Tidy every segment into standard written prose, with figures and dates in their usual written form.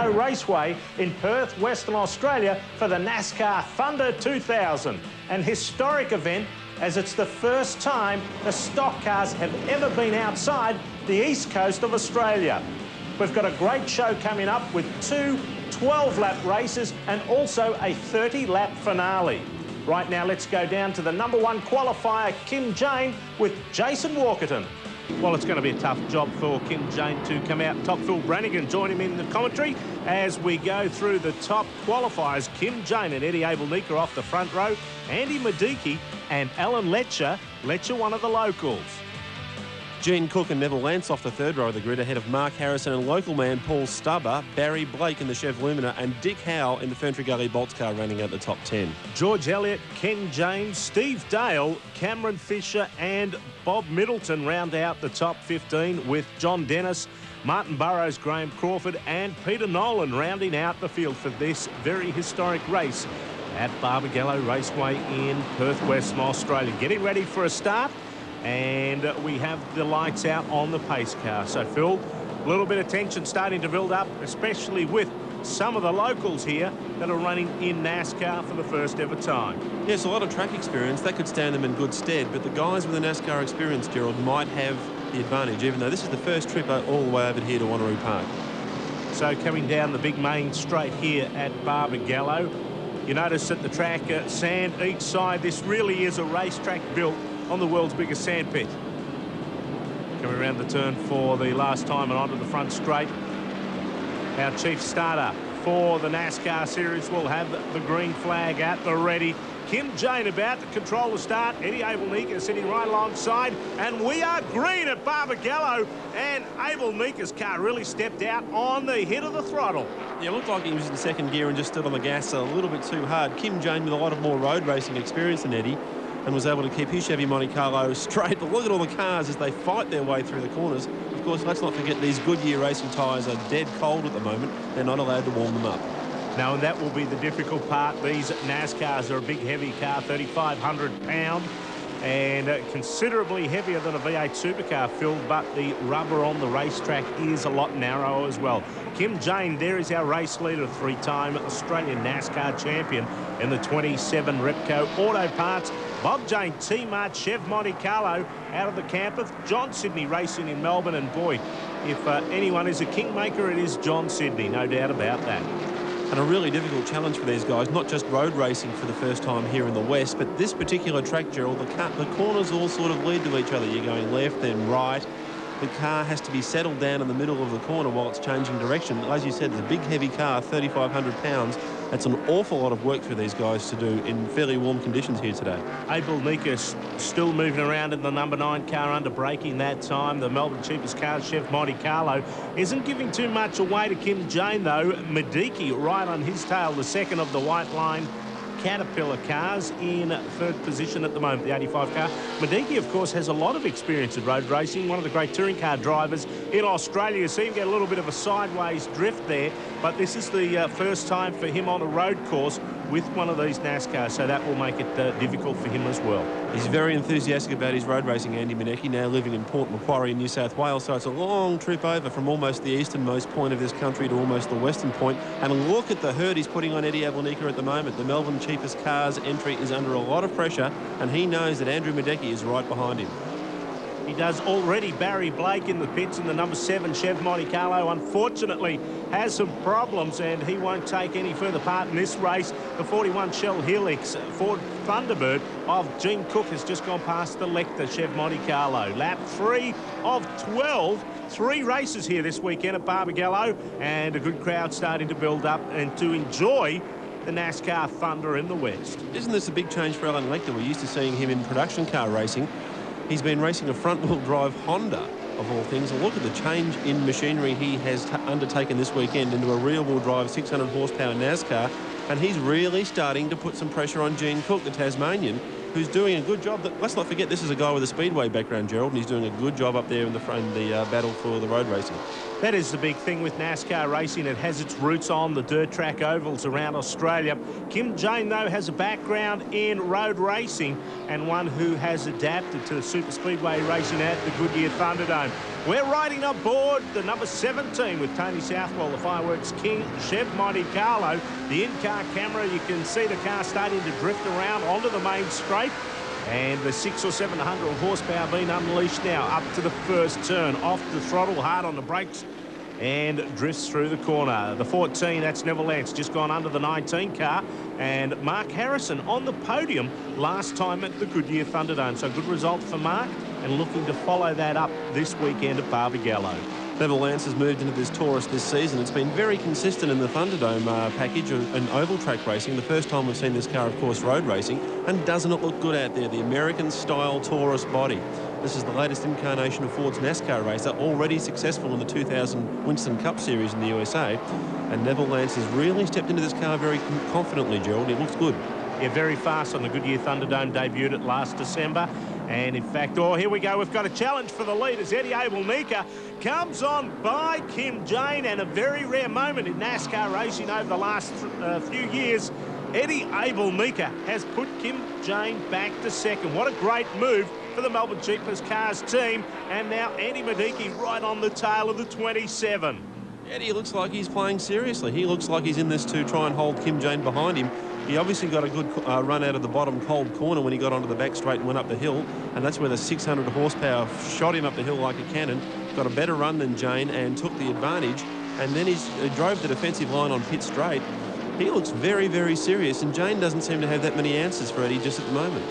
Barbagallo Raceway in Perth, Western Australia for the NASCAR Thunder 2000. An historic event as it's the first time the stock cars have ever been outside the east coast of Australia. We've got a great show coming up with two 12-lap races and also a 30-lap finale. Right now, let's go down to the #1 qualifier, Kim Jane, with Jason Walkerton. Well, it's going to be a tough job for Kim Jane to come out top. Phil Brannigan join him in the commentary as we go through the top qualifiers. Kim Jane and Eddie Abelnika off the front row. Andy Medicki and Alan Letcher. Letcher, one of the locals. Gene Cook and Neville Lance off the third row of the grid ahead of Mark Harrison and local man Paul Stubber, Barry Blake in the Chev Lumina and Dick Howe in the Ferntree Gully Bolts car running out the top 10. George Elliott, Ken James, Steve Dale, Cameron Fisher and Bob Middleton round out the top 15 with John Dennis, Martin Burrows, Graham Crawford and Peter Nolan rounding out the field for this very historic race at Barbagallo Raceway in Perth, Western Australia. Getting ready for a start. And we have the lights out on the pace car. So, Phil, a little bit of tension starting to build up, especially with some of the locals here that are running in NASCAR for the first ever time. Yes, a lot of track experience. That could stand them in good stead. But the guys with the NASCAR experience, Gerald, might have the advantage, even though this is the first trip all the way over here to Wanneroo Park. So, coming down the big main straight here at Barbagallo, you notice that the track, sand each side. This really is a racetrack built on the world's biggest sandpit. Coming around the turn for the last time and onto the front straight. Our chief starter for the NASCAR series will have the green flag at the ready. Kim Jane about to control the start. Eddie Abelnika sitting right alongside. And we are green at Barbagallo. And Abelnika's car really stepped out on the hit of the throttle. Yeah, it looked like he was in second gear and just stood on the gas a little bit too hard. Kim Jane with a lot of more road racing experience than Eddie, and was able to keep his Chevy Monte Carlo straight. But look at all the cars as they fight their way through the corners. Of course, let's not forget these Goodyear racing tyres are dead cold at the moment. They're not allowed to warm them up. Now, and that will be the difficult part. These NASCARs are a big, heavy car, 3,500 pound, and considerably heavier than a V8 supercar, Phil, but the rubber on the racetrack is a lot narrower as well. Kim Jane, there is our race leader, three-time Australian NASCAR champion in the 27 Repco Auto Parts. Bob Jane, T-Mart, Chev Monte Carlo out of the camper. John Sydney racing in Melbourne, and boy, if anyone is a kingmaker, it is John Sydney, no doubt about that. And a really difficult challenge for these guys, not just road racing for the first time here in the West, but this particular track, Gerald, the corners all sort of lead to each other. You're going left, then right. The car has to be settled down in the middle of the corner while it's changing direction. As you said, it's a big, heavy car, 3,500 pounds. That's an awful lot of work for these guys to do in fairly warm conditions here today. Abelnika still moving around in the #9 car under braking that time. The Melbourne cheapest car, Chev Monte Carlo, isn't giving too much away to Kim Jane, though. Medicki right on his tail, the second of the white line Caterpillar cars in third position at the moment, the 85 car. Medicki, of course, has a lot of experience in road racing, one of the great touring car drivers in Australia. You see him get a little bit of a sideways drift there, but this is the first time for him on a road course with one of these NASCARs, so that will make it difficult for him as well. He's very enthusiastic about his road racing, Andy Medicki, now living in Port Macquarie in New South Wales, so it's a long trip over from almost the easternmost point of this country to almost the western point. And look at the hurt he's putting on Eddie Abelnika at the moment. The Melbourne cheapest cars entry is under a lot of pressure, and he knows that Andrew Medicki is right behind him. He does already. Barry Blake in the pits in the #7 Chev Monte Carlo, unfortunately, has some problems, and he won't take any further part in this race. The 41 Shell Helix Ford Thunderbird of Gene Cook has just gone past the Lecter Chev Monte Carlo. Lap 3 of 12. 3 races here this weekend at Barbagallo, and a good crowd starting to build up and to enjoy the NASCAR Thunder in the West. Isn't this a big change for Alan Lecter? We're used to seeing him in production car racing. He's been racing a front-wheel drive Honda, of all things. And look at the change in machinery he has undertaken this weekend into a rear-wheel drive 600 horsepower NASCAR. And he's really starting to put some pressure on Gene Cook, the Tasmanian, who's doing a good job. Let's not forget, this is a guy with a speedway background, Gerald, and he's doing a good job up there in the front, the battle for the road racing. That is the big thing with NASCAR racing. It has its roots on the dirt track ovals around Australia. Kim Jane, though, has a background in road racing and one who has adapted to the super speedway racing at the Goodyear Thunderdome. We're riding aboard the number 17 with Tony Southwell, the Fireworks King, Chev Monte Carlo. The in-car camera, you can see the car starting to drift around onto the main straight. And the 600 or 700 horsepower being unleashed now up to the first turn, off the throttle, hard on the brakes, and drifts through the corner. The 14, that's Neville Lance, just gone under the 19 car, and Mark Harrison on the podium last time at the Goodyear Thunderdome. So good result for Mark, and looking to follow that up this weekend at Barbagallo. Neville Lance has moved into this Taurus this season. It's been very consistent in the Thunderdome package and oval track racing. The first time we've seen this car, of course, road racing. And doesn't it look good out there? The American-style Taurus body. This is the latest incarnation of Ford's NASCAR racer, already successful in the 2000 Winston Cup Series in the USA. And Neville Lance has really stepped into this car very confidently, Gerald. It looks good. Yeah, very fast on the Goodyear Thunderdome, debuted it last December. And in fact, oh, here we go. We've got a challenge for the lead as Eddie Abel-Nika comes on by Kim Jane, and a very rare moment in NASCAR racing over the last few years. Eddie Abel-Nika has put Kim Jane back to second. What a great move for the Melbourne Cheapest Cars team. And now Andy Medicki right on the tail of the 27. Eddie looks like he's playing seriously. He looks like he's in this to try and hold Kim Jane behind him. He obviously got a good run out of the bottom cold corner when he got onto the back straight and went up the hill, and that's where the 600 horsepower shot him up the hill like a cannon. Got a better run than Jane and took the advantage, and then he drove the defensive line on pit straight. He looks very, very serious, and Jane doesn't seem to have that many answers for Eddie just at the moment.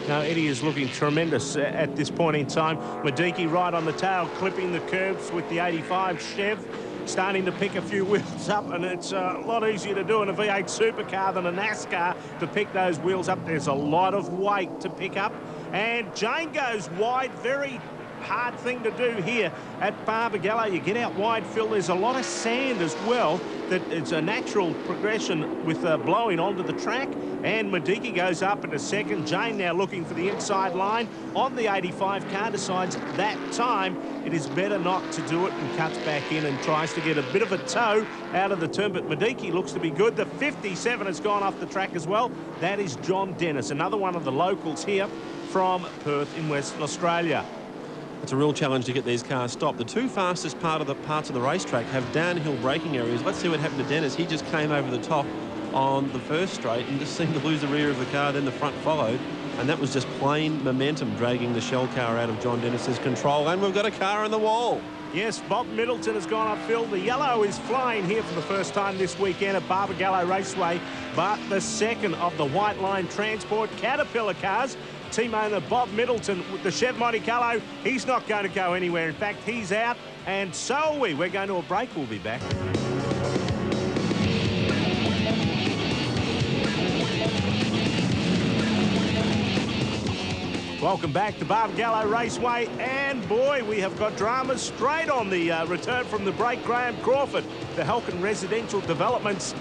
No, Eddie is looking tremendous at this point in time. Medicki right on the tail, clipping the curbs with the 85 Chev. Starting to pick a few wheels up, and it's a lot easier to do in a V8 supercar than a NASCAR to pick those wheels up. There's a lot of weight to pick up, and Jane goes wide. Very hard thing to do here at Barbagallo. You get out wide, Phil. There's a lot of sand as well. That it's a natural progression with blowing onto the track. And Medicki goes up in a second. Jane now looking for the inside line on the 85 car, decides that time it is better not to do it and cuts back in and tries to get a bit of a toe out of the turn. But Medicki looks to be good. The 57 has gone off the track as well. That is John Dennis, another one of the locals here from Perth in Western Australia. It's a real challenge to get these cars stopped. The two fastest parts of the racetrack have downhill braking areas. Let's see what happened to Dennis. He just came over the top on the first straight and just seemed to lose the rear of the car, then the front followed, and that was just plain momentum dragging the shell car out of John Dennis's control. And we've got a car on the wall. Yes, Bob Middleton has gone up, Phil. The yellow is flying here for the first time this weekend at Barbagallo Raceway, but the second of the White Line Transport Caterpillar cars. Team owner Bob Middleton with the Chev Monte Carlo, he's not going to go anywhere. In fact, he's out, and so are we. We're going to a break. We'll be back. Welcome back to Barbagallo Raceway, and boy, we have got drama straight on the return from the break. Graham Crawford, the Helkin Residential Developments.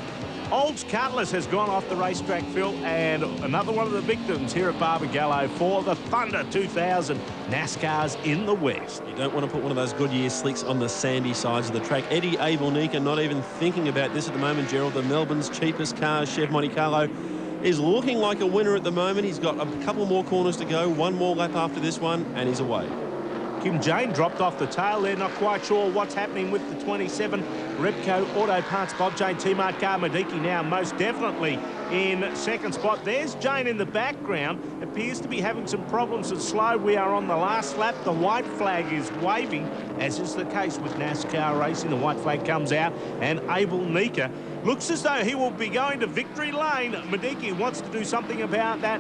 Olds Cutlass has gone off the racetrack, Phil, and another one of the victims here at Barbagallo for the Thunder 2000 NASCARs in the West. You don't want to put one of those Goodyear slicks on the sandy sides of the track. Eddie Abel-Nika not even thinking about this at the moment, Gerald. The Melbourne's cheapest car, Chev Monte Carlo, is looking like a winner at the moment. He's got a couple more corners to go, one more lap after this one, and he's away. Kim Jane dropped off the tail. They're not quite sure what's happening with the 27. Repco Auto Parts Bob Jane T-Mart car. Medicki now most definitely in second spot. There's Jane in the background. Appears to be having some problems at slow. We are on the last lap. The white flag is waving, as is the case with NASCAR racing. The white flag comes out, and Abel-Nika looks as though he will be going to victory lane. Medicki wants to do something about that.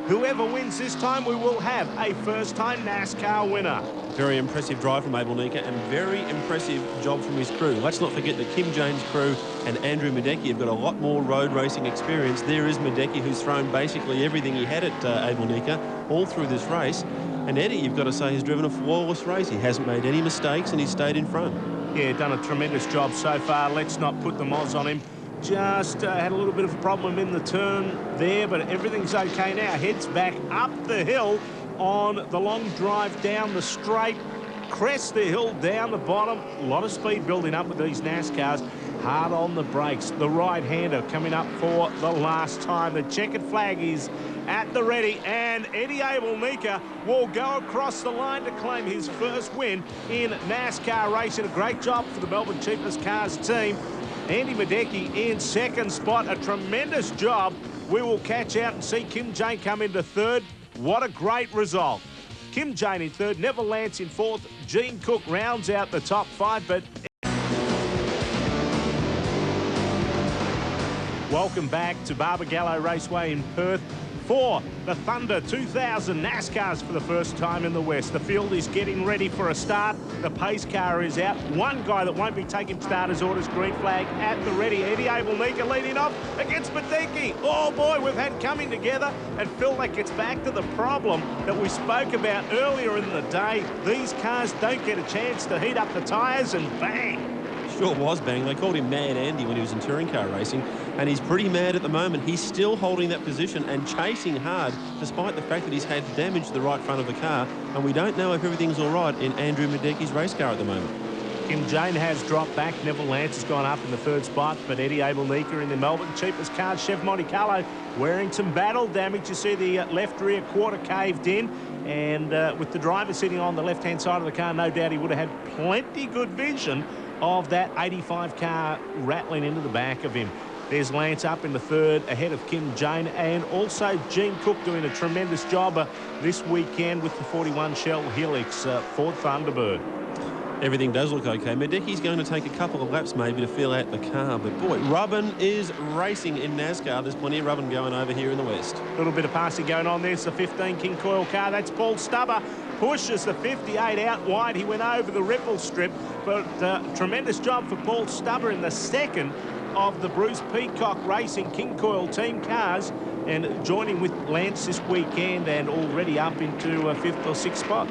Whoever wins this time, we will have a first-time NASCAR winner. Very impressive drive from Abel-Nika, and very impressive job from his crew. Let's not forget that Kim Jane's crew and Andrew Medicki have got a lot more road racing experience. There is Medicki, who's thrown basically everything he had at Abel-Nika all through this race. And Eddie, you've got to say, has driven a flawless race. He hasn't made any mistakes, and he's stayed in front. Yeah, done a tremendous job so far. Let's not put the moz on him. Just had a little bit of a problem in the turn there, but everything's okay now. Heads back up the hill on the long drive down the straight. crest the hill down the bottom. A lot of speed building up with these NASCARs. Hard on the brakes. The right-hander coming up for the last time. The checkered flag is at the ready, and Eddie Abel-Nika will go across the line to claim his first win in NASCAR racing. A great job for the Melbourne Cheapest Cars team. Andy Madecki in second spot. A tremendous job. We will catch out and see Kim Jane come into third. What a great result. Kim Jane in third, Neville Lance in fourth. Gene Cook rounds out the top five, but... Welcome back to Barbagallo Raceway in Perth for the Thunder 2000 NASCARs for the first time in the West. The field is getting ready for a start. The pace car is out. One guy that won't be taking starters orders, green flag at the ready. Eddie Abel-Nika leading off against Madecki. Oh boy, we've had coming together, and Phil, that gets back to the problem that we spoke about earlier in the day. These cars don't get a chance to heat up the tyres, and bang. Sure was bang. They called him Mad Andy when he was in touring car racing, and he's pretty mad at the moment. He's still holding that position and chasing hard, despite the fact that he's had damage to the right front of the car, and we don't know if everything's all right in Andrew Madecki's race car at the moment. Kim Jane has dropped back. Neville Lance has gone up in the third spot, but Eddie Abel-Nika in the Melbourne Cheapest Cars Chev Monte Carlo wearing some battle damage. You see the left rear quarter caved in, and with the driver sitting on the left-hand side of the car, no doubt he would have had plenty good vision of that 85 car rattling into the back of him. There's Lance up in the third ahead of Kim Jane, and also Gene Cook doing a tremendous job this weekend with the 41 Shell Helix for Thunderbird. Everything does look okay. Madecki's going to take a couple of laps maybe to feel out the car, but boy, rubbin is racing in NASCAR. There's plenty of rubbin going over here in the West. A little bit of passing going on. There's the 15 King Coil car. That's Paul Stubber. Pushes the 58 out wide. He went over the ripple strip, but tremendous job for Paul Stubber in the second of the Bruce Peacock Racing King Coil team cars, and joining with Lance this weekend and already up into fifth or sixth spot.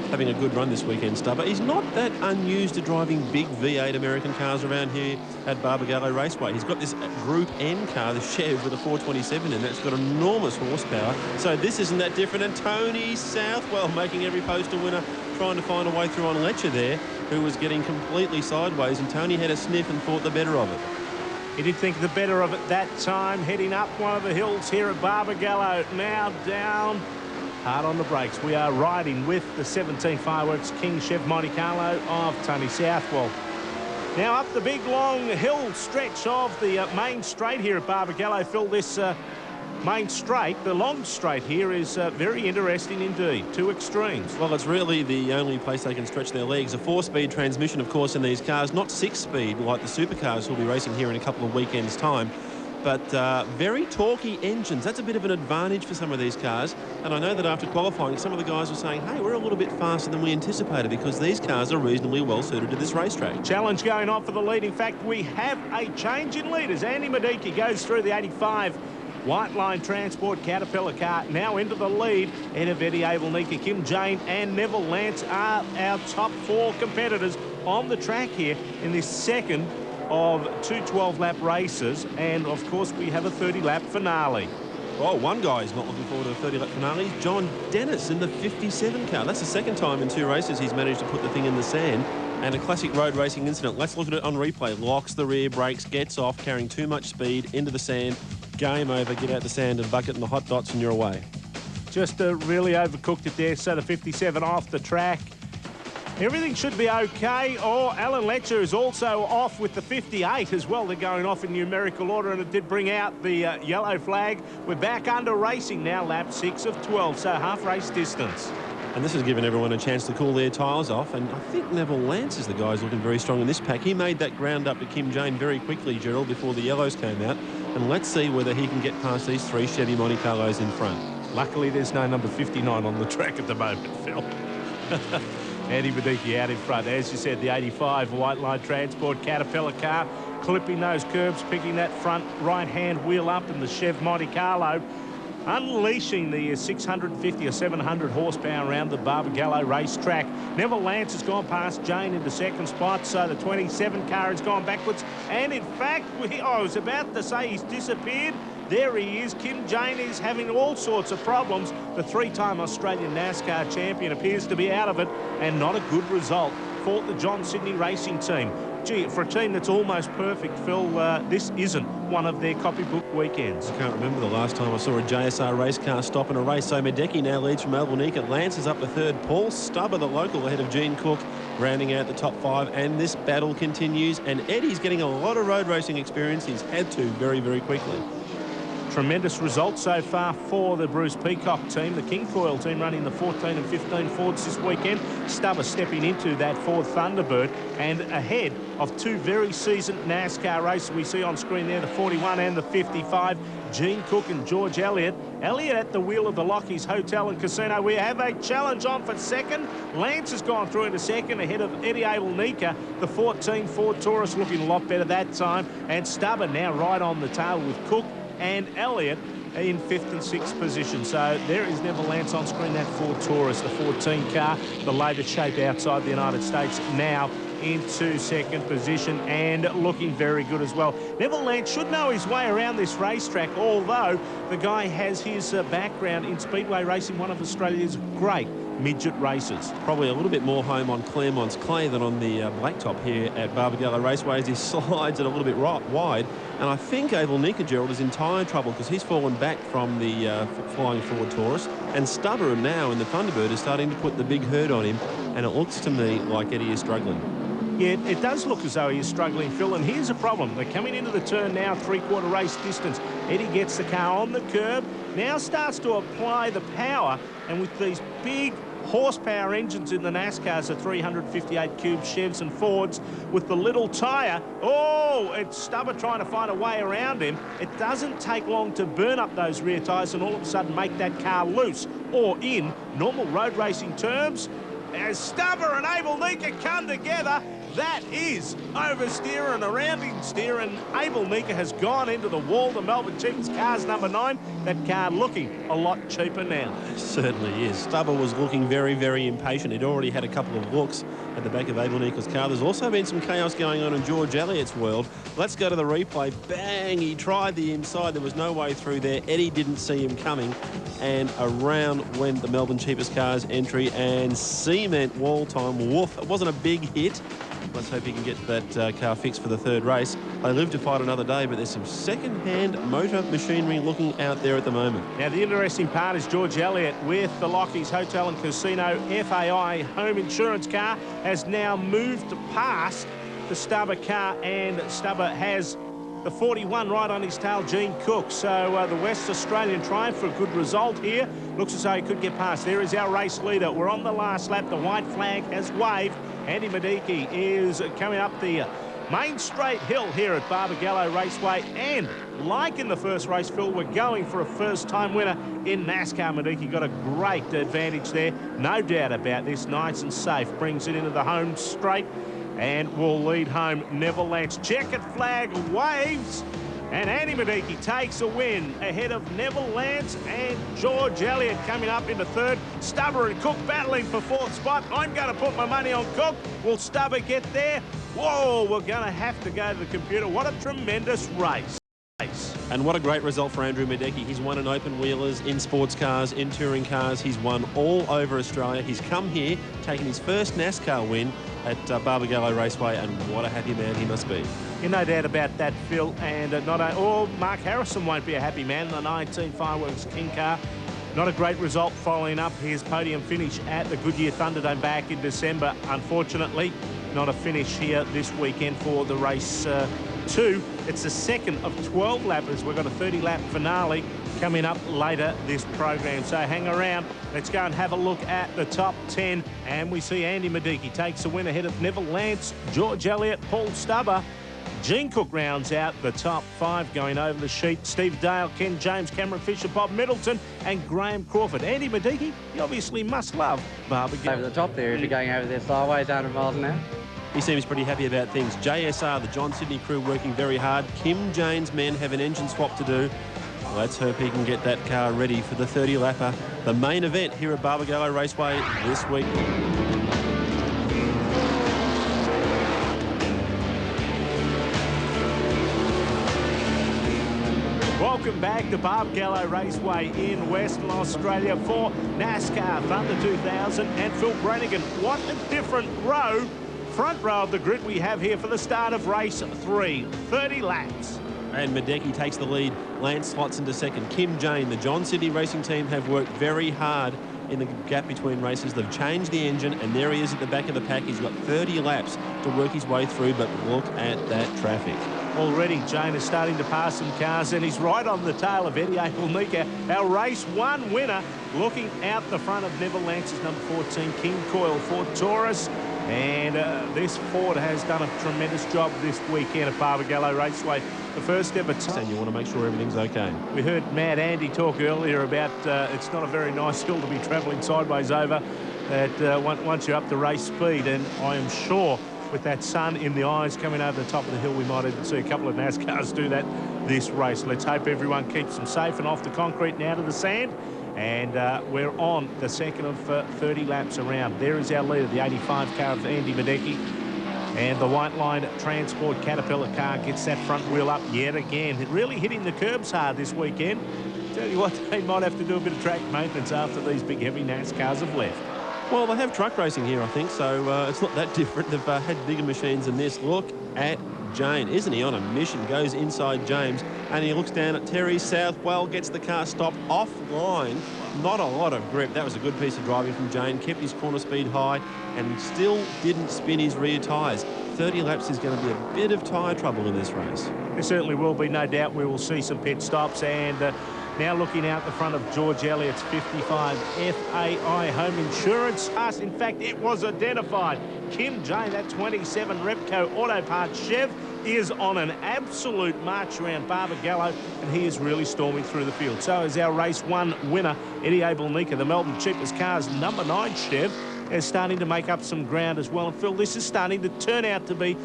Having a good run this weekend, Stubber. He's not that unused to driving big V8 American cars around here at Barbagallo Raceway. He's got this Group N car, the Chev, with a 427 in it. It's got enormous horsepower, so this isn't that different. And Tony Southwell making every postal winner, trying to find a way through on Letcher there, who was getting completely sideways, and Tony had a sniff and thought the better of it. He did think the better of it that time, heading up one of the hills here at Barbagallo. Now down. Hard on the brakes. We are riding with the 17 Fireworks King Chev Monte Carlo of Tony Southwell. Now up the big long hill stretch of the main straight here at Barbagallo. Phil, this main straight, the long straight here, is very interesting indeed. Two extremes. Well, it's really the only place they can stretch their legs. A 4-speed transmission, of course, in these cars, not 6-speed like the supercars who'll be racing here in a couple of weekends' time. But very torquey engines. That's a bit of an advantage for some of these cars. And I know that after qualifying, some of the guys were saying, hey, we're a little bit faster than we anticipated because these cars are reasonably well suited to this racetrack. Challenge going on for the lead. In fact, we have a change in leaders. Andy Madecki goes through the 85 White Line Transport Caterpillar car, now into the lead. Ahead of Eddie Abel-Nika, Kim Jane and Neville Lance are our top four competitors on the track here in this second of two 12-lap races, and of course we have a 30-lap finale. Oh, one guy is not looking forward to a 30-lap finale. John Dennis in the 57 car. That's the second time in 2 races he's managed to put the thing in the sand, and a classic road racing incident. Let's look at it on replay. Locks the rear brakes, gets off, carrying too much speed into the sand. Game over. Get out the sand and bucket in the hot dots and you're away. Just really overcooked it there, so the 57 off the track. Everything should be okay. Oh, Alan Letcher is also off with the 58 as well. They're going off in numerical order, and it did bring out the yellow flag. We're back under racing now, lap 6 of 12, so half race distance. And this has given everyone a chance to cool their tyres off, and I think Neville Lance is the guy who's looking very strong in this pack. He made that ground up to Kim Jane very quickly, Gerald, before the yellows came out, and let's see whether he can get past these 3 Chevy Monte Carlos in front. Luckily, there's no number 59 on the track at the moment, Phil. Andy Madecki out in front. As you said, the 85 White Line Transport Caterpillar car, clipping those curbs, picking that front right-hand wheel up in the Chev Monte Carlo, unleashing the 650 or 700 horsepower around the Barbagallo racetrack. Neville Lance has gone past Jane into second spot, so the 27 car has gone backwards. And in fact, I was about to say he's disappeared. There he is. Kim Jane is having all sorts of problems. The three-time Australian NASCAR champion appears to be out of it, and not a good result for the John Sydney Racing Team. Gee, for a team that's almost perfect, Phil, this isn't one of their copybook weekends. I can't remember the last time I saw a JSR race car stop in a race. So Medecky now leads from Albonica. Lance is up to third. Paul Stubber, the local, ahead of Gene Cook, rounding out the top 5. And this battle continues. And Eddie's getting a lot of road racing experience. He's had to very, very quickly. Tremendous result so far for the Bruce Peacock team. The Kingfoil team running the 14 and 15 Fords this weekend. Stubber stepping into that Ford Thunderbird and ahead of two very seasoned NASCAR races we see on screen there, the 41 and the 55. Gene Cook and George Elliott. Elliott at the wheel of the Lockheed's Hotel and Casino. We have a challenge on for second. Lance has gone through into second ahead of Eddie Abel-Nika. The 14 Ford Taurus looking a lot better that time. And Stubber now right on the tail with Cook and Elliott in 5th and 6th position. So there is Neville Lance on screen, that Ford Taurus, the 14 car, the latest shape outside the United States, now into 2nd position and looking very good as well. Neville Lance should know his way around this racetrack, although the guy has his background in speedway racing, one of Australia's great midget races. Probably a little bit more home on Claremont's clay than on the blacktop here at Barbagallo Raceway, as he slides it a little bit wide. And I think Abel-Nika, Gerald, is in tyre trouble because he's fallen back from the flying Ford Taurus. And Stubber now in the Thunderbird is starting to put the big hurt on him. And it looks to me like Eddie is struggling. Yeah, it does look as though he is struggling, Phil, and here's a problem. They're coming into the turn now, three-quarter race distance. Eddie gets the car on the curb, now starts to apply the power, and with these big horsepower engines in the NASCARs, the 358 cube Chevs and Fords, with the little tyre, it's Stubber trying to find a way around him. It doesn't take long to burn up those rear tyres and all of a sudden make that car loose, or in normal road racing terms, as Stubber and Abel-Nika come together, that is oversteer and a rounding steer, and Abel-Nika has gone into the wall. The Melbourne cheapest car's number 9. That car looking a lot cheaper now. It certainly is. Stubber was looking very, very impatient. He'd already had a couple of looks at the back of Abel-Nika's car. There's also been some chaos going on in George Elliott's world. Let's go to the replay. Bang! He tried the inside. There was no way through there. Eddie didn't see him coming. And around went the Melbourne cheapest car's entry, and cement wall time. Woof. It wasn't a big hit. Let's hope he can get that car fixed for the third race. They live to fight another day, but there's some second-hand motor machinery looking out there at the moment. Now, the interesting part is George Elliott with the Lockheed's Hotel and Casino FAI home insurance car has now moved past the Stubber car, and Stubber has the 41 right on his tail, Gene Cook. So the West Australian trying for a good result here. Looks as though he could get past. There is our race leader. We're on the last lap. The white flag has waved. Andy Medecky is coming up the main straight hill here at Barbagallo Raceway. And like in the first race, Phil, we're going for a first-time winner in NASCAR. Medecky got a great advantage there. No doubt about this. Nice and safe. Brings it into the home straight and will lead home Neville Lance. Checkered flag waves, and Andy Medecky takes a win ahead of Neville Lance and George Elliott coming up into third. Stubber and Cook battling for fourth spot. I'm going to put my money on Cook. Will Stubber get there? Whoa, we're going to have to go to the computer. What a tremendous race. And what a great result for Andrew Medecky. He's won in open wheelers, in sports cars, in touring cars. He's won all over Australia. He's come here, taking his first NASCAR win at Barbagallo Raceway, and what a happy man he must be. Yeah, no doubt about that, Phil. And Mark Harrison won't be a happy man. The 19 Fireworks King car. Not a great result following up his podium finish at the Goodyear Thunderdome back in December. Unfortunately, not a finish here this weekend for the race 2. It's the second of 12 lappers. We've got a 30-lap finale coming up later this program. So hang around. Let's go and have a look at the top 10. And we see Andy Medecky takes the win ahead of Neville Lance, George Elliott, Paul Stubber. Gene Cook rounds out the top 5 going over the sheet. Steve Dale, Ken James, Cameron Fisher, Bob Middleton and Graham Crawford. Andy Medecky, you obviously must love Barbagallo. Over the top there if you're going over there sideways 100 miles an hour. He seems pretty happy about things. JSR, the John Sydney crew, working very hard. Kim Jane's men have an engine swap to do. Let's hope he can get that car ready for the 30-lapper. The main event here at Barbagallo Raceway this week. Welcome back to Barbagallo Raceway in Western Australia for NASCAR Thunder 2000. And Phil Brannigan, what a different row, front row of the grid we have here for the start of race 3. 30 laps. And Medecky takes the lead. Lance slots into second. Kim Jane, the John Sidney Racing team, have worked very hard in the gap between races. They've changed the engine, and there he is at the back of the pack. He's got 30 laps to work his way through, but look at that traffic. Already Jane is starting to pass some cars, and he's right on the tail of Eddie Abelnica, our race 1 winner, looking out the front of Neville Lance's number 14 King Coil Ford Taurus. And this Ford has done a tremendous job this weekend at Barbagallo Raceway. The first ever time. And you want to make sure everything's okay. We heard Mad Andy talk earlier about it's not a very nice hill to be travelling sideways over once you're up to race speed. And I am sure with that sun in the eyes coming over the top of the hill, we might even see a couple of NASCARs do that this race. Let's hope everyone keeps them safe and off the concrete and out of the sand. And we're on the second of 30 laps around. There is our leader, the 85 car of Andy Medecky. And the White Line Transport Caterpillar car gets that front wheel up yet again. It really hitting the curbs hard this weekend. Tell you what, they might have to do a bit of track maintenance after these big heavy NASCARs have left. Well, they have truck racing here, I think, so it's not that different. They've had bigger machines than this. Look at Jane. Isn't he on a mission? Goes inside James, and he looks down at Terry Southwell, gets the car stopped offline. Not a lot of grip. That was a good piece of driving from Jane. Kept his corner speed high and still didn't spin his rear tyres. 30 laps is going to be a bit of tyre trouble in this race. There certainly will be, no doubt. We will see some pit stops. And now looking out the front of George Elliott's 55 FAI Home Insurance. In fact, it was identified. Kim Jane, that 27 Repco Auto Parts Chev, is on an absolute march around Barbagallo, and he is really storming through the field. So is our race 1 winner, Eddie Abelnica, the Melbourne Cheapest Cars number 9 Chev, is starting to make up some ground as well. And Phil, this is starting to turn out to be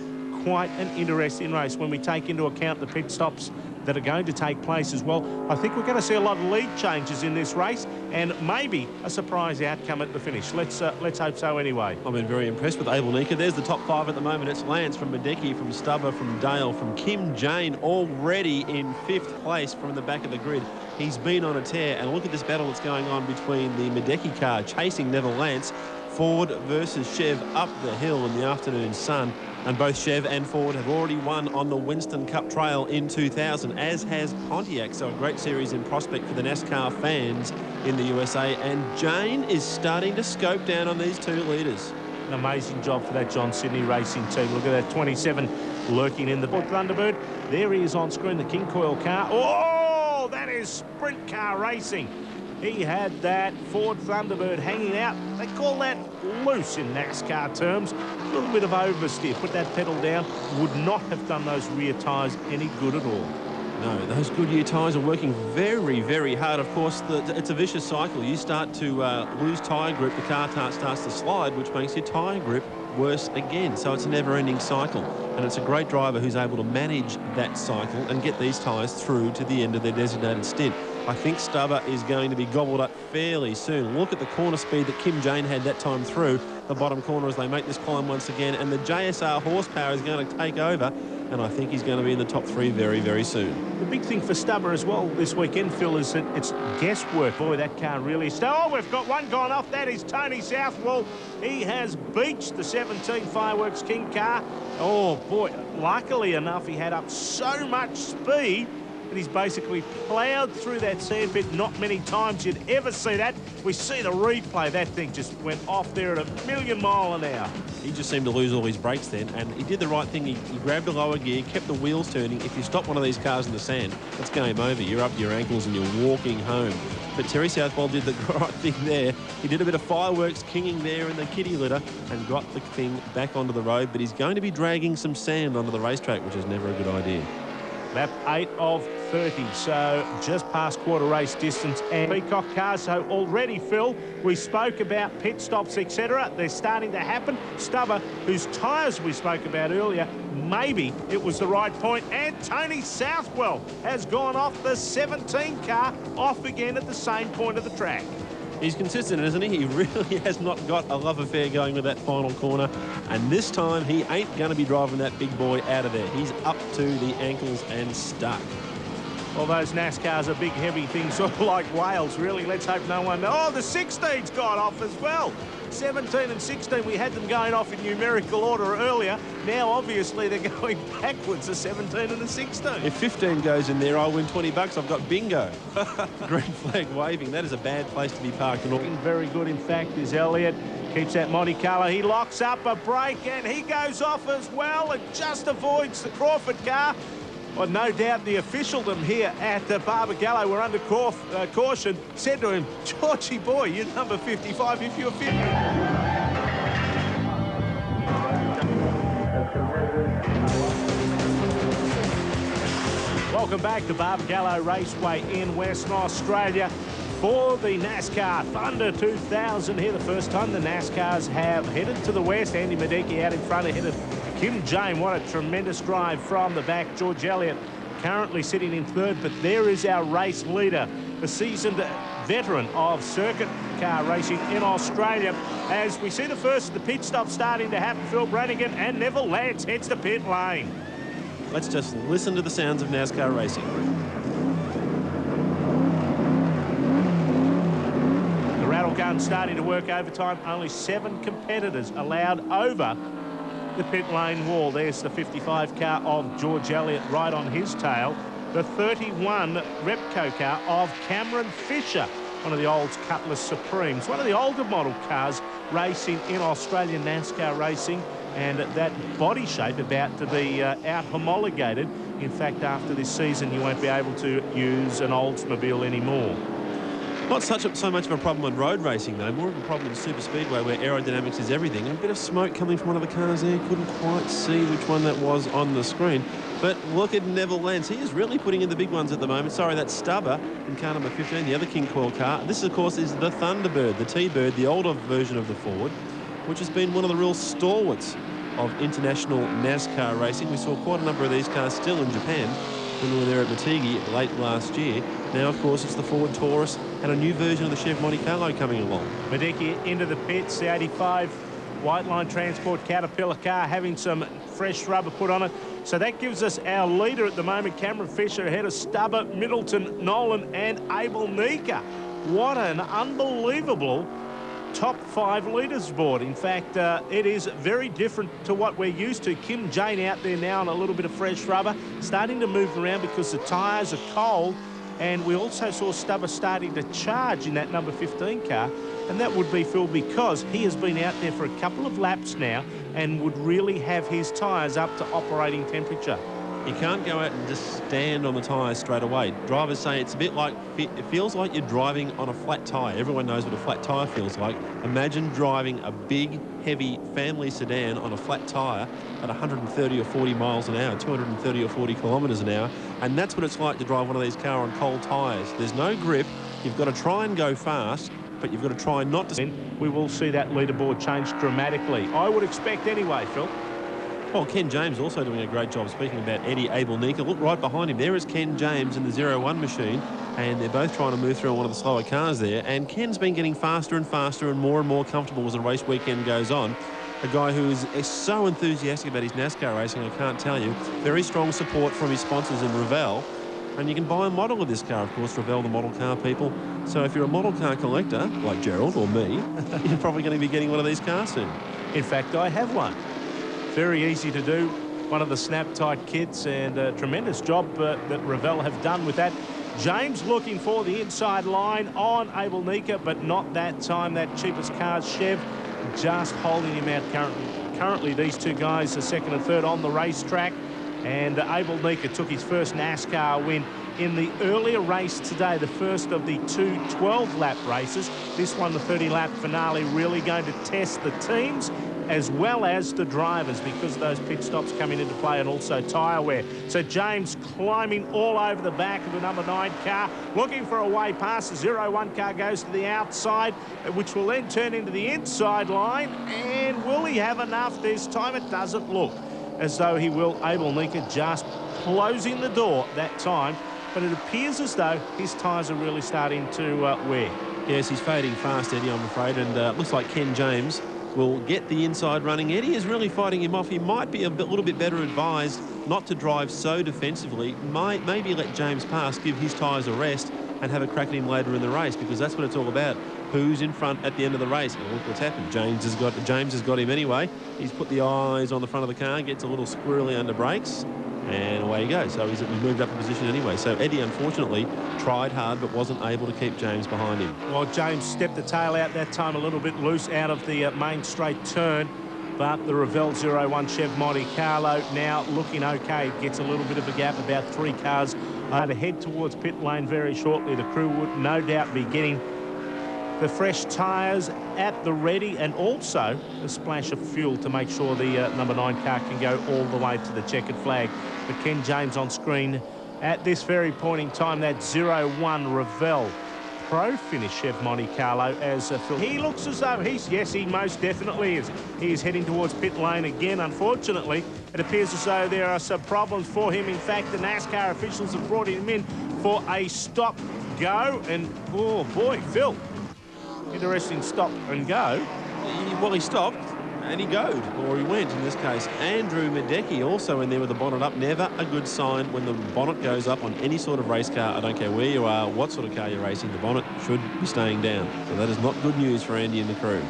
quite an interesting race when we take into account the pit stops that are going to take place as well. I think we're going to see a lot of lead changes in this race and maybe a surprise outcome at the finish. Let's hope so anyway. I've been very impressed with Abelnica. There's the top 5 at the moment. It's Lance from Medecky, from Stubber, from Dale, from Kim Jane, already in 5th place from the back of the grid. He's been on a tear, and look at this battle that's going on between the Medecky car chasing Neville Lance. Ford versus Chev up the hill in the afternoon sun. And both Chev and Ford have already won on the Winston Cup Trail in 2000, as has Pontiac. So a great series in prospect for the NASCAR fans in the USA. And Jane is starting to scope down on these 2 leaders. An amazing job for that John Sidney Racing team. Look at that 27 lurking in the Thunderbird. There he is on screen, the King Coil car. Oh, that is sprint car racing. He had that Ford Thunderbird hanging out. They call that loose in NASCAR terms. A little bit of oversteer. Put that pedal down. Would not have done those rear tyres any good at all. No, those Goodyear tyres are working very, very hard. Of course, it's a vicious cycle. You start to lose tyre grip, the car starts to slide, which makes your tyre grip worse again. So it's a never-ending cycle. And it's a great driver who's able to manage that cycle and get these tyres through to the end of their designated stint. I think Stubber is going to be gobbled up fairly soon. Look at the corner speed that Kim Jane had that time through the bottom corner as they make this climb once again. And the JSR horsepower is going to take over. And I think he's going to be in the top 3 very, very soon. The big thing for Stubber as well this weekend, Phil, is that it's guesswork. Boy, that car really... Oh, we've got one gone off. That is Tony Southwell. He has beached the 17 Fireworks King car. Oh, boy, luckily enough, he had up so much speed that he's basically ploughed through that sandpit. Not many times you'd ever see that. We see the replay. That thing just went off there at a million mile an hour. He just seemed to lose all his brakes then, and he did the right thing. He grabbed a lower gear, kept the wheels turning. If you stop one of these cars in the sand, it's game over. You're up to your ankles and you're walking home. But Terry Southwell did the right thing there. He did a bit of fireworks kinging there in the kitty litter and got the thing back onto the road, but he's going to be dragging some sand onto the racetrack, which is never a good idea. Lap 8 of 30, so just past quarter race distance. And Peacock cars, so already, Phil, we spoke about pit stops, etc. They're starting to happen. Stubber, whose tyres we spoke about earlier, maybe it was the right point. And Tony Southwell has gone off the 17 car, off again at the same point of the track. He's consistent, isn't he? He really has not got a love affair going with that final corner. And this time, he ain't going to be driving that big boy out of there. He's up to the ankles and stuck. Well, those NASCARs are big, heavy things, sort of like whales, really. Let's hope no one... Oh, the 16's gone off as well. 17 and 16, we had them going off in numerical order earlier. Now, obviously, they're going backwards, the 17 and the 16. If 15 goes in there, I'll win 20 bucks. I've got bingo. Green flag waving. That is a bad place to be parked. Looking very good, in fact, is Elliott. Keeps that Monte Carlo. He locks up a break, and he goes off as well and just avoids the Crawford car. Well, no doubt the officialdom here at Barbagallo were under caution. Said to him, Georgie boy, you're number 55 if you're 50. Welcome back to Barbagallo Raceway in Western Australia for the NASCAR Thunder 2000. Here the first time the NASCARs have headed to the west. Andy Madecki out in front ahead of Kim James. What a tremendous drive from the back. George Elliott currently sitting in third, but there is our race leader, the seasoned veteran of circuit car racing in Australia. As we see the first of the pit stop starting to happen, Phil Brannigan and Neville Lance heads the pit lane. Let's just listen to the sounds of NASCAR racing. The rattle gun starting to work overtime. Only 7 competitors allowed over the pit lane wall. There's the 55 car of George Elliott right on his tail. The 31 Repco car of Cameron Fisher, one of the old Cutlass Supremes, one of the older model cars racing in Australian NASCAR racing, and that body shape about to be out homologated. In fact, after this season, you won't be able to use an Oldsmobile anymore. Not so much of a problem in road racing, though. More of a problem in super speedway, where aerodynamics is everything. And a bit of smoke coming from one of the cars there. Couldn't quite see which one that was on the screen. But look at Neville Lance. He is really putting in the big ones at the moment. Sorry, that's Stubber in car number 15, the other King Coil car. This, of course, is the Thunderbird, the T-Bird, the older version of the Ford, which has been one of the real stalwarts of international NASCAR racing. We saw quite a number of these cars still in Japan when we were there at Matigi late last year. Now, of course, it's the Ford Taurus and a new version of the Chevy Monte Carlo coming along. Madecki into the pits, the 85 White Line Transport Caterpillar car having some fresh rubber put on it. So that gives us our leader at the moment, Cameron Fisher, ahead of Stubber, Middleton, Nolan and Abel Nika. What an unbelievable top 5 leaderboard. In fact, it is very different to what we're used to. Kim Jane out there now on a little bit of fresh rubber, starting to move around because the tyres are cold. And we also saw Stubber starting to charge in that number 15 car. And that would be, Phil, because he has been out there for a couple of laps now and would really have his tyres up to operating temperature. You can't go out and just stand on the tyres straight away. Drivers say it's a bit like, it feels like you're driving on a flat tyre. Everyone knows what a flat tyre feels like. Imagine driving a big, heavy family sedan on a flat tyre at 130 or 40 miles an hour, 230 or 40 kilometres an hour. And that's what it's like to drive one of these cars on cold tyres. There's no grip. You've got to try and go fast, but you've got to try not to... We will see that leaderboard change dramatically. I would expect anyway, Phil. Well, Ken James also doing a great job. Speaking about Eddie Abel Nika, look right behind him. There is Ken James in the 01 machine, and they're both trying to move through on one of the slower cars there. And Ken's been getting faster and faster and more comfortable as the race weekend goes on. A guy who is so enthusiastic about his NASCAR racing, I can't tell you. Very strong support from his sponsors in Revell. And you can buy a model of this car, of course, Revell, the model car people. So if you're a model car collector, like Gerald or me, you're probably going to be getting one of these cars soon. In fact, I have one. Very easy to do, one of the snap-tight kits, and a tremendous job that Revell have done with that. James looking for the inside line on Abel Nika, but not that time. That cheapest car's Chev just holding him out currently. These two guys are second and third on the racetrack, and Abel Nika took his first NASCAR win in the earlier race today, the first of the 2 12-lap races. This one, the 30-lap finale, really going to test the teams as well as the drivers, because those pit stops coming into play, and also tyre wear. So James climbing all over the back of the number 9 car, looking for a way past. The 01 car goes to the outside, which will then turn into the inside line. And will he have enough this time? It doesn't look as though he will. Abel Nika just closing the door that time, but it appears as though his tyres are really starting to wear. Yes, he's fading fast, Eddie, I'm afraid, and looks like Ken James will get the inside running. Eddie is really fighting him off. He might be a little bit better advised not to drive so defensively. Maybe let James pass, give his tyres a rest, and have a crack at him later in the race, because that's what it's all about. Who's in front at the end of the race? And look what's happened. James has got him anyway. He's put the eyes on the front of the car, gets a little squirrely under brakes, and away he goes. So he's moved up a position anyway. So Eddie, unfortunately, tried hard but wasn't able to keep James behind him. Well, James stepped the tail out that time a little bit loose out of the main straight turn. But the Revell 01 Chev Monte Carlo now looking okay. Gets a little bit of a gap, about 3 cars to head towards pit lane very shortly. The crew would no doubt be getting the fresh tyres at the ready, and also a splash of fuel to make sure the number 9 car can go all the way to the checkered flag. But Ken James on screen at this very point in time, that 01 Revell Pro finish Chev Monte Carlo as Phil. He looks as though he most definitely is. He is heading towards pit lane again. Unfortunately, it appears as though there are some problems for him. In fact, the NASCAR officials have brought him in for a stop go, and oh boy, Phil, interesting stop and go. Well, he stopped and he goed, or he went in this case. Andrew Medecki also in there with the bonnet up. Never a good sign when the bonnet goes up on any sort of race car. I don't care where you are, what sort of car you're racing, the bonnet should be staying down. So that is not good news for Andy and the crew.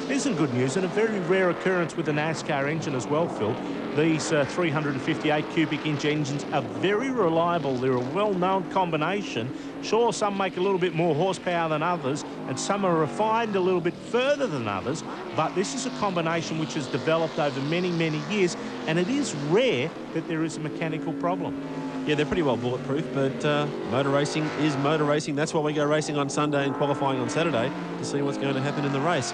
Isn't good news, and a very rare occurrence with the NASCAR engine as well, Phil. These 358 cubic inch engines are very reliable. They're a well-known combination. Sure, some make a little bit more horsepower than others, and some are refined a little bit further than others, but this is a combination which has developed over many, many years, and it is rare that there is a mechanical problem. Yeah, they're pretty well bulletproof, but motor racing is motor racing. That's why we go racing on Sunday and qualifying on Saturday to see what's going to happen in the race.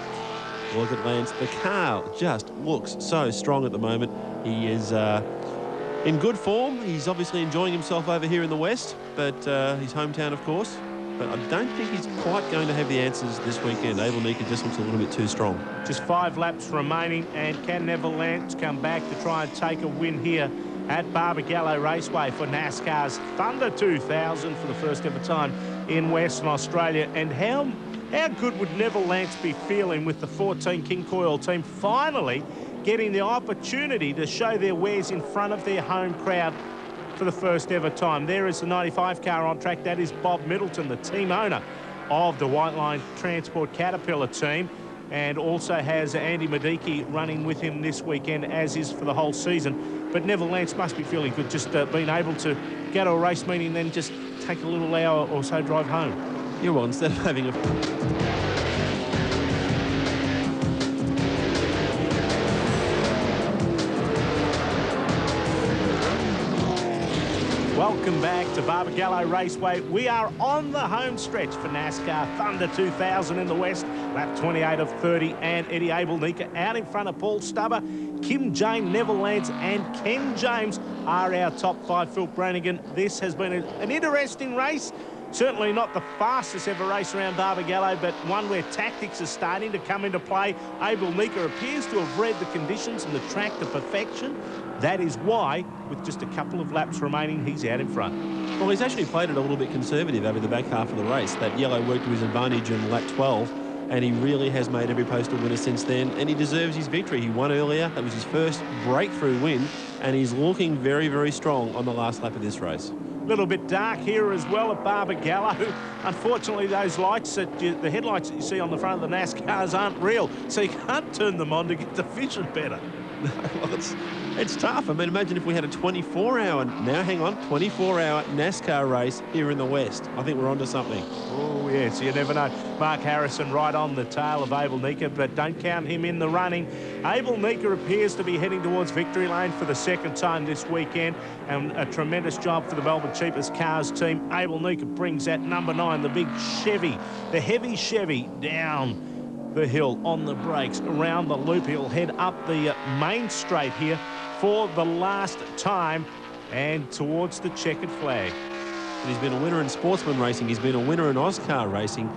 Look at Lance. The car just looks so strong at the moment. He is in good form. He's obviously enjoying himself over here in the West, but his hometown, of course. But I don't think he's quite going to have the answers this weekend. Abel Nika just looks a little bit too strong. Just 5 laps remaining, and can Neville Lance come back to try and take a win here at Barbagallo Raceway for NASCAR's Thunder 2000 for the first ever time in Western Australia? And how good would Neville Lance be feeling with the 14 King Coil team finally getting the opportunity to show their wares in front of their home crowd for the first ever time? There is the 95 car on track. That is Bob Middleton, the team owner of the White Line Transport Caterpillar team, and also has Andy Medecki running with him this weekend, as is for the whole season. But Neville Lance must be feeling good, just being able to go to a race meeting and then just take a little hour or so drive home. Yeah, well, instead of having a... Welcome back to Barbagallo Raceway. We are on the home stretch for NASCAR Thunder 2000 in the West. Lap 28 of 30, and Eddie Abel Nika out in front of Paul Stubber. Kim James, Neville Lance and Ken James are our top 5. Phil Brannigan, this has been an interesting race. Certainly not the fastest ever race around Barbagallo, but one where tactics are starting to come into play. Abel Nika appears to have read the conditions and the track to perfection. That is why, with just a couple of laps remaining, he's out in front. Well, he's actually played it a little bit conservative over the back half of the race. That yellow worked to his advantage in lap 12, and he really has made every post a winner since then, and he deserves his victory. He won earlier. That was his first breakthrough win, and he's looking very, very strong on the last lap of this race. A little bit dark here as well at Barbagallo. Unfortunately, those lights, the headlights that you see on the front of the NASCARs aren't real, so you can't turn them on to get the vision better. Well, it's tough. I mean, imagine if we had a 24-hour, now hang on, 24-hour NASCAR race here in the West. I think we're onto something. Oh, yes, you never know. Mark Harrison right on the tail of Abel Nika, but don't count him in the running. Abel Nika appears to be heading towards victory lane for the second time this weekend, and a tremendous job for the Melbourne Cheapest Cars team. Abel Nika brings that number 9, the big Chevy, the heavy Chevy, down the hill on the brakes, around the loop. He'll head up the main straight here for the last time and towards the checkered flag. And he's been a winner in sportsman racing. He's been a winner in Oscar racing.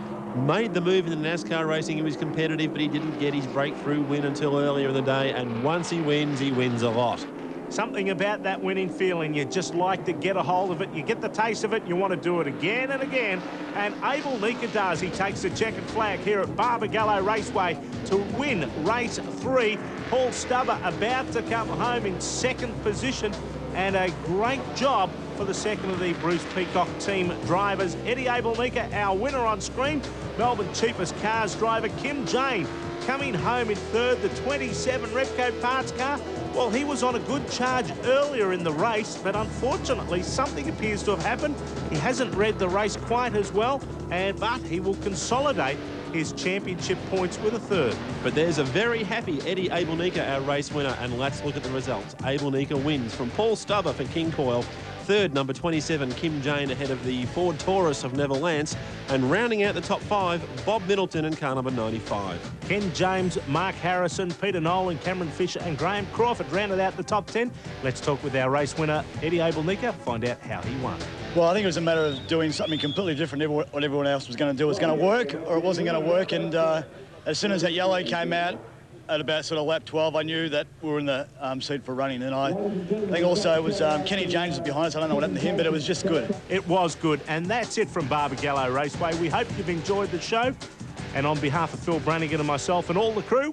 Made the move in the NASCAR racing. He was competitive, but he didn't get his breakthrough win until earlier in the day. And once he wins a lot. Something about that winning feeling, you just like to get a hold of it, you get the taste of it, you want to do it again and again. And Abel Nika does. He takes the checkered flag here at Barbagallo Raceway to win race 3. Paul Stubber about to come home in second position, and a great job for the second of the Bruce Peacock team drivers. Eddie Abel Nika, our winner on screen. Melbourne Cheapest Cars driver Kim Jane coming home in third, the 27 Repco Parts car. Well, he was on a good charge earlier in the race, but unfortunately something appears to have happened. He hasn't read the race quite as well, but he will consolidate his championship points with a third. But there's a very happy Eddie Abel Nika, our race winner, and let's look at the results. Abel Nika wins from Paul Stubber for King Coyle. Third, number 27, Kim Jane, ahead of the Ford Taurus of Neville Lance. And rounding out the top 5, Bob Middleton and car number 95. Ken James, Mark Harrison, Peter Nolan, Cameron Fisher and Graham Crawford rounded out the top 10. Let's talk with our race winner, Eddie Abel Nika, find out how he won. Well, I think it was a matter of doing something completely different to what everyone else was going to do. It was going to work or it wasn't going to work. And as soon as that yellow came out, at about sort of lap 12, I knew that we were in the seat for running. And I think also it was Kenny James was behind us. I don't know what happened to him, but it was just good. It was good. And that's it from Barbagallo Raceway. We hope you've enjoyed the show. And on behalf of Phil Brannigan and myself and all the crew,